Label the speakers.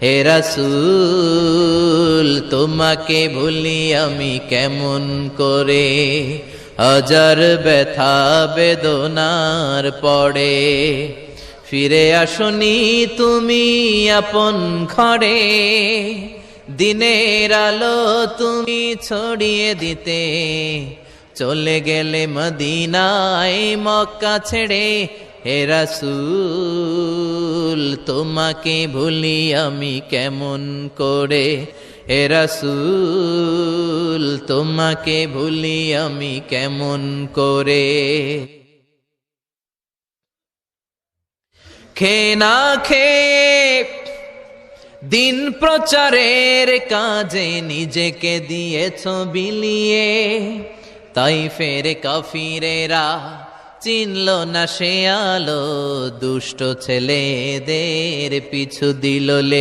Speaker 1: হে রাসূল তোমাকে ভুলি আমি কেমন করে, হাজার ব্যথা বেদনার পড়ে। ফিরে আসনি তুমি আপন ঘরে, দিনের আলো তুমি ছড়িয়ে দিতে, চলে গেলে মদিনায় মক্কা ছেড়ে। হে রাসূল তোমাকে ভুলি আমি কেমন করে, হে রাসূল তোমাকে ভুলি আমি কেমন করে। খেয়ে না খেয়ে দিন প্রচারের কাজে নিজেকে দিয়েছ বিলিয়ে, তাই ফের কাফিরেরা চিনল না সে আলো, দুষ্ট ছেলেদের পিছু দিল লে।